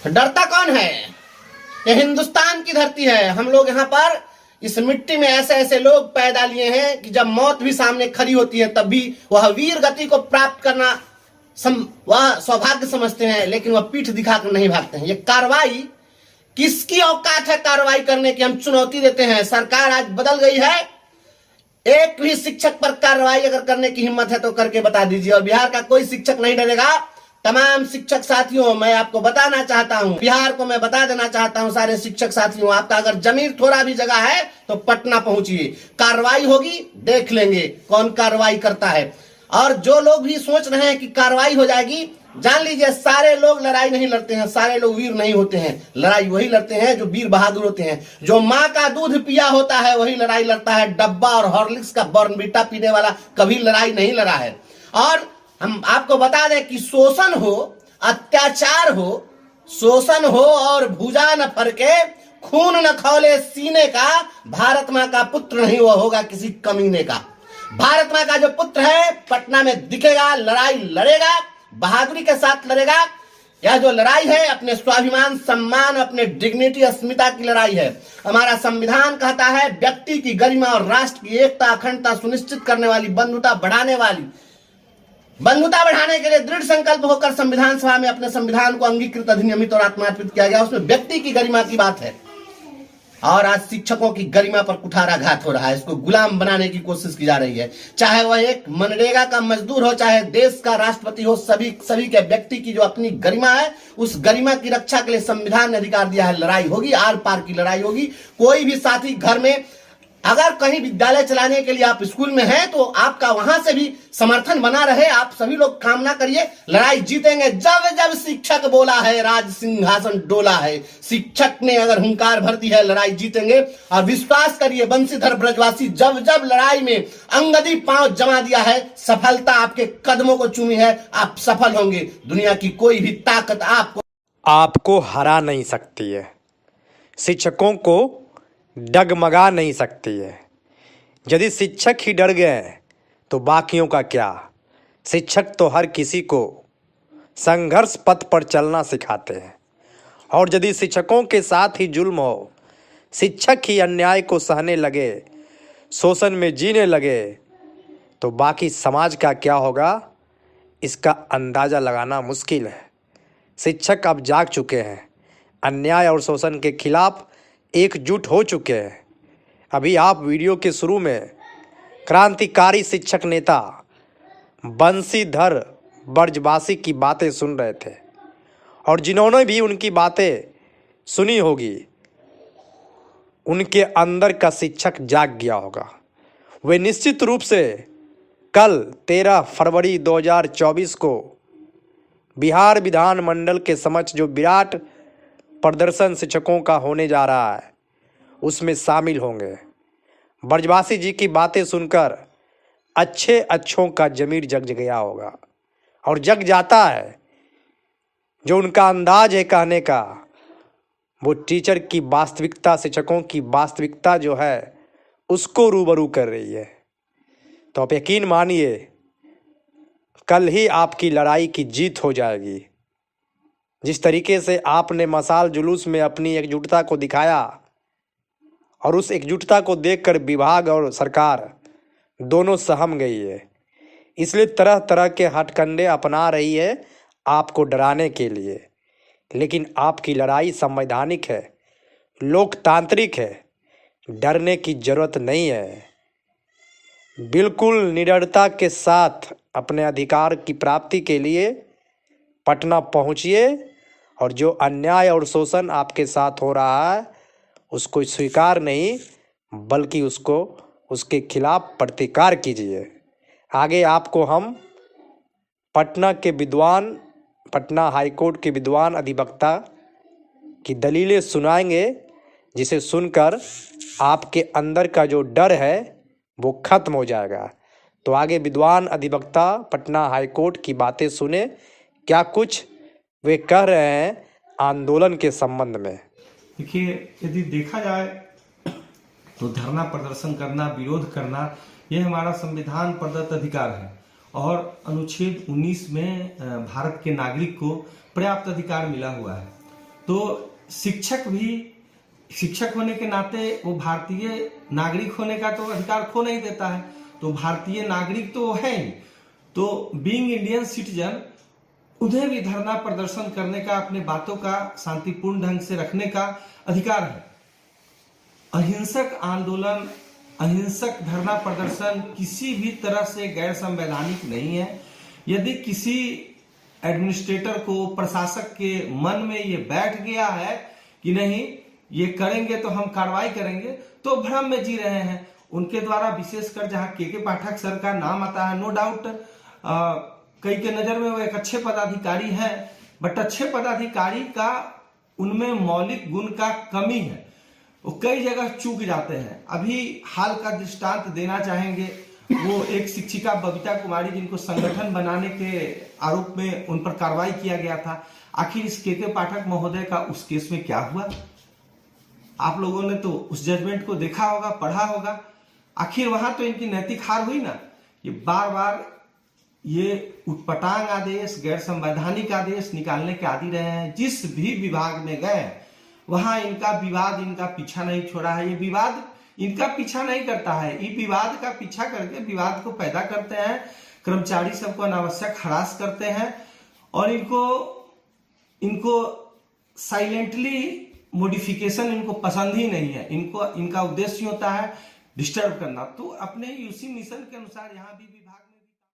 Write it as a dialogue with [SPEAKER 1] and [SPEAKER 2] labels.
[SPEAKER 1] डरता कौन है? ये हिंदुस्तान की धरती है। हम लोग यहाँ पर इस मिट्टी में ऐसे ऐसे लोग पैदा लिए हैं कि जब मौत भी सामने खड़ी होती है तब भी वह वीर गति को प्राप्त करना वह सौभाग्य समझते हैं, लेकिन वह पीठ दिखाकर नहीं भागते हैं। ये कार्रवाई किसकी औकात है कार्रवाई करने की? हम चुनौती देते हैं। सरकार आज बदल गई है। एक भी शिक्षक पर कार्रवाई अगर करने की हिम्मत है तो करके बता दीजिए। और बिहार का कोई शिक्षक नहीं डरेगा। तमाम शिक्षक साथियों, मैं आपको बताना चाहता हूं, बिहार को मैं बता देना चाहता हूं, सारे शिक्षक साथियों, आपका अगर जमीर थोड़ा भी जगह है तो पटना पहुंचिए। कार्रवाई होगी, देख लेंगे कौन कार्रवाई करता है। और जो लोग भी सोच रहे हैं कि कार्रवाई हो जाएगी, जान लीजिए सारे लोग लड़ाई नहीं लड़ते हैं, सारे लोग वीर नहीं होते हैं। लड़ाई वही लड़ते हैं जो वीर बहादुर होते हैं। जो माँ का दूध पिया होता है वही लड़ाई लड़ता है। डब्बा और हॉर्लिक्स का बॉर्नवीटा पीने वाला कभी लड़ाई नहीं लड़ा है। और हम आपको बता दें कि शोषण हो, अत्याचार हो, शोषण हो और भुजा न फरके, खून न खौले सीने का, भारत माँ का पुत्र नहीं वो होगा किसी कमीने का। भारत माँ का जो पुत्र है पटना में दिखेगा, लड़ाई लड़ेगा, बहादुरी के साथ लड़ेगा। यह जो लड़ाई है अपने स्वाभिमान, सम्मान, अपने डिग्निटी, अस्मिता की लड़ाई है। हमारा संविधान कहता है व्यक्ति की गरिमा और राष्ट्र की एकता, अखंडता सुनिश्चित करने वाली, बंधुता बढ़ाने वाली, बंधुता बढ़ाने के लिए दृढ़ संकल्प होकर संविधान सभा में अपने संविधान को अंगीकृत, अधिनियमित और आत्मार्पित किया गया। उसमें व्यक्ति की गरिमा की बात है। और आज शिक्षकों की गरिमा पर कुठाराघात हो रहा है। इसको गुलाम बनाने की कोशिश की जा रही है। चाहे वह एक मनरेगा का मजदूर हो, चाहे देश का राष्ट्रपति हो, सभी के व्यक्ति की जो अपनी गरिमा है, उस गरिमा की रक्षा के लिए संविधान ने अधिकार दिया है। लड़ाई होगी, आर पार की लड़ाई होगी। कोई भी साथी घर में अगर कहीं विद्यालय चलाने के लिए आप स्कूल में हैं तो आपका वहां से भी समर्थन बना रहे। आप सभी लोग कामना करिए, लड़ाई जीतेंगे। जब जब शिक्षक बोला है राज सिंहासन डोला है। शिक्षक ने अगर हुंकार भर दी है, लड़ाई जीतेंगे। और विश्वास करिए बंशीधर ब्रजवासी, जब जब लड़ाई में अंगदी पांव जमा दिया है, सफलता आपके कदमों को चूमी है। आप सफल होंगे। दुनिया की कोई भी ताकत
[SPEAKER 2] आपको हरा नहीं सकती है। शिक्षकों को डगमगा नहीं सकती है। यदि शिक्षक ही डर गए तो बाकियों का क्या? शिक्षक तो हर किसी को संघर्ष पथ पर चलना सिखाते हैं। और यदि शिक्षकों के साथ ही जुल्म हो, शिक्षक ही अन्याय को सहने लगे, शोषण में जीने लगे, तो बाकी समाज का क्या होगा, इसका अंदाज़ा लगाना मुश्किल है। शिक्षक अब जाग चुके हैं, अन्याय और शोषण के खिलाफ एकजुट हो चुके हैं। अभी आप वीडियो के शुरू में क्रांतिकारी शिक्षक नेता बंशीधर ब्रजवासी की बातें सुन रहे थे। और जिन्होंने भी उनकी बातें सुनी होगी, उनके अंदर का शिक्षक जाग गया होगा। वे निश्चित रूप से कल 13 फरवरी 2024 को बिहार विधानमंडल के समक्ष जो विराट प्रदर्शन शिक्षकों का होने जा रहा है, उसमें शामिल होंगे। ब्रजवासी जी की बातें सुनकर अच्छों का जमीर जग गया होगा। और जग जाता है। जो उनका अंदाज है कहने का, वो टीचर की वास्तविकता, शिक्षकों की वास्तविकता जो है, उसको रूबरू कर रही है। तो आप यकीन मानिए, कल ही आपकी लड़ाई की जीत हो जाएगी। जिस तरीके से आपने मशाल जुलूस में अपनी एकजुटता को दिखाया, और उस एकजुटता को देखकर विभाग और सरकार दोनों सहम गई है। इसलिए तरह तरह के हथकंडे अपना रही है आपको डराने के लिए। लेकिन आपकी लड़ाई संवैधानिक है, लोकतांत्रिक है। डरने की जरूरत नहीं है। बिल्कुल निडरता के साथ अपने अधिकार की प्राप्ति के लिए पटना पहुंचिए। और जो अन्याय और शोषण आपके साथ हो रहा है, उसको स्वीकार नहीं, बल्कि उसके खिलाफ प्रतिकार कीजिए। आगे आपको हम पटना हाईकोर्ट के विद्वान अधिवक्ता की दलीलें सुनाएंगे, जिसे सुनकर आपके अंदर का जो डर है वो खत्म हो जाएगा। तो आगे विद्वान अधिवक्ता पटना हाईकोर्ट की बातें सुने, क्या कुछ वे कह रहे हैं आंदोलन के संबंध में।
[SPEAKER 3] देखिए, यदि देखा जाए तो धरना प्रदर्शन करना, विरोध करना, यह हमारा संविधान प्रदत्त अधिकार है। और अनुच्छेद 19 में भारत के नागरिक को पर्याप्त अधिकार मिला हुआ है। तो शिक्षक भी शिक्षक होने के नाते वो भारतीय नागरिक होने का तो अधिकार खो नहीं देता है, तो भारतीय नागरिक तो है ही, तो बीइंग इंडियन सिटीजन उन्हें भी धरना प्रदर्शन करने का, अपने बातों का शांतिपूर्ण ढंग से रखने का अधिकार है। अहिंसक आंदोलन, अहिंसक धरना प्रदर्शन किसी भी तरह से गैर संवैधानिक नहीं है। यदि किसी एडमिनिस्ट्रेटर को, प्रशासक के मन में ये बैठ गया है कि नहीं ये करेंगे तो हम कार्रवाई करेंगे, तो भ्रम में जी रहे हैं। उनके द्वारा विशेषकर जहां के पाठक सर का नाम आता है, नो डाउट कई के नजर में वो एक अच्छे पदाधिकारी हैं, बट अच्छे पदाधिकारी का उनमें मौलिक गुण का कमी है, वो कई जगह चूक जाते हैं। अभी हाल का दृष्टांत देना चाहेंगे, वो एक शिक्षिका बबीता कुमारी जिनको संगठन बनाने के आरोप में उन पर कार्रवाई किया गया था। आखिर इस के पाठक महोदय का उस केस में क्या हुआ? आप लोगों ने तो उस जजमेंट को देखा होगा, पढ़ा होगा। आखिर वहां तो इनकी नैतिक हार हुई ना। ये बार बार ये उटपटांग आदेश, गैर संवैधानिक आदेश निकालने के आदी रहे हैं। जिस भी विभाग में गए वहां इनका विवाद इनका पीछा नहीं छोड़ा है। ये विवाद इनका पीछा नहीं करता है, ये विवाद का पीछा करके विवाद को पैदा करते हैं, कर्मचारी सबको अनावश्यक हरास करते हैं और इनको साइलेंटली मॉडिफिकेशन इनको पसंद ही नहीं है। इनका उद्देश्य होता है डिस्टर्ब करना। तो अपने यूसी मिशन के अनुसार यहाँ भी विभाग में